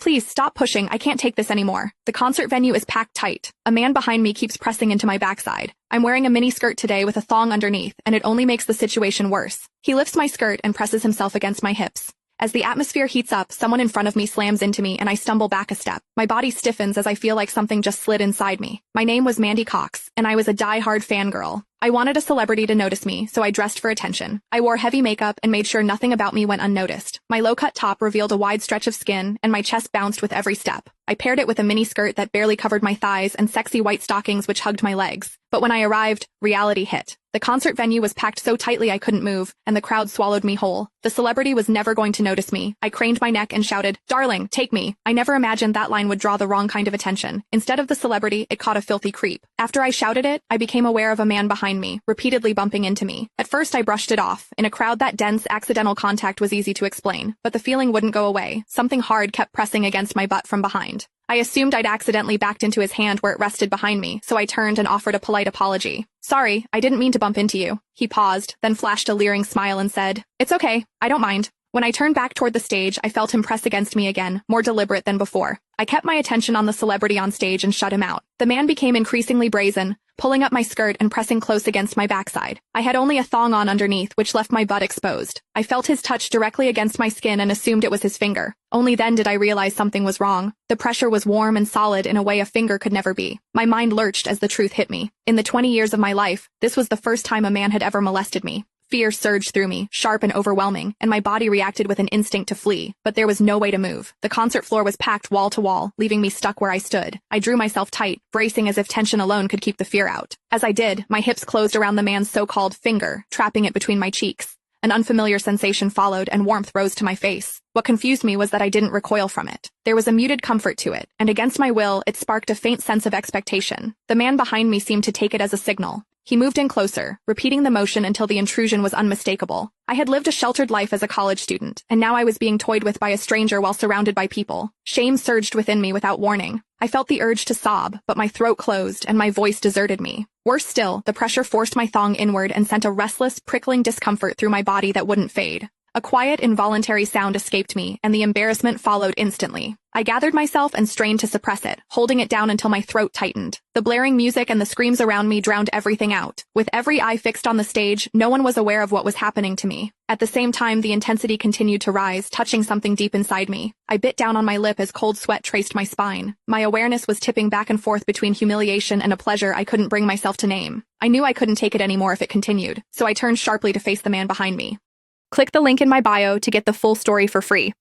Please stop pushing, I can't take this anymore. The concert venue is packed tight. A man behind me keeps pressing into my backside. I'm wearing a mini skirt today with a thong underneath, and it only makes the situation worse. He lifts my skirt and presses himself against my hips. As the atmosphere heats up, someone in front of me slams into me and I stumble back a step. My body stiffens as I feel like something just slid inside me. My name was Mandy Cox, and I was a die-hard fangirl. I wanted a celebrity to notice me, so I dressed for attention. I wore heavy makeup and made sure nothing about me went unnoticed. My low-cut top revealed a wide stretch of skin, and my chest bounced with every step. I paired it with a mini skirt that barely covered my thighs and sexy white stockings which hugged my legs. But when I arrived, reality hit. The concert venue was packed so tightly I couldn't move, and the crowd swallowed me whole. The celebrity was never going to notice me. I craned my neck and shouted, "Darling, take me." I never imagined that line would draw the wrong kind of attention. Instead of the celebrity, it caught a filthy creep. After I shouted it, I became aware of a man behind me, repeatedly bumping into me. At first I brushed it off. In a crowd that dense, accidental contact was easy to explain. But the feeling wouldn't go away. Something hard kept pressing against my butt from behind. I assumed I'd accidentally backed into his hand where it rested behind me, so I turned and offered a polite apology. "Sorry, I didn't mean to bump into you." He paused, then flashed a leering smile and said, "It's okay, I don't mind." When I turned back toward the stage, I felt him press against me again, more deliberate than before. I kept my attention on the celebrity on stage and shut him out. The man became increasingly brazen, pulling up my skirt and pressing close against my backside. I had only a thong on underneath, which left my butt exposed. I felt his touch directly against my skin and assumed it was his finger. Only then did I realize something was wrong. The pressure was warm and solid in a way a finger could never be. My mind lurched as the truth hit me. In the 20 years of my life, this was the first time a man had ever molested me. Fear surged through me, sharp and overwhelming, and my body reacted with an instinct to flee. But there was no way to move. The concert floor was packed wall to wall, leaving me stuck where I stood. I drew myself tight, bracing as if tension alone could keep the fear out. As I did, my hips closed around the man's so-called finger, trapping it between my cheeks. An unfamiliar sensation followed, and warmth rose to my face. What confused me was that I didn't recoil from it. There was a muted comfort to it, and against my will, it sparked a faint sense of expectation. The man behind me seemed to take it as a signal. He moved in closer, repeating the motion until the intrusion was unmistakable. I had lived a sheltered life as a college student, and now I was being toyed with by a stranger while surrounded by people. Shame surged within me without warning. I felt the urge to sob, but my throat closed and my voice deserted me. Worse still, the pressure forced my thong inward and sent a restless, prickling discomfort through my body that wouldn't fade. A quiet, involuntary sound escaped me, and the embarrassment followed instantly. I gathered myself and strained to suppress it, holding it down until my throat tightened. The blaring music and the screams around me drowned everything out. With every eye fixed on the stage, no one was aware of what was happening to me. At the same time, the intensity continued to rise, touching something deep inside me. I bit down on my lip as cold sweat traced my spine. My awareness was tipping back and forth between humiliation and a pleasure I couldn't bring myself to name. I knew I couldn't take it anymore if it continued, so I turned sharply to face the man behind me. Click the link in my bio to get the full story for free.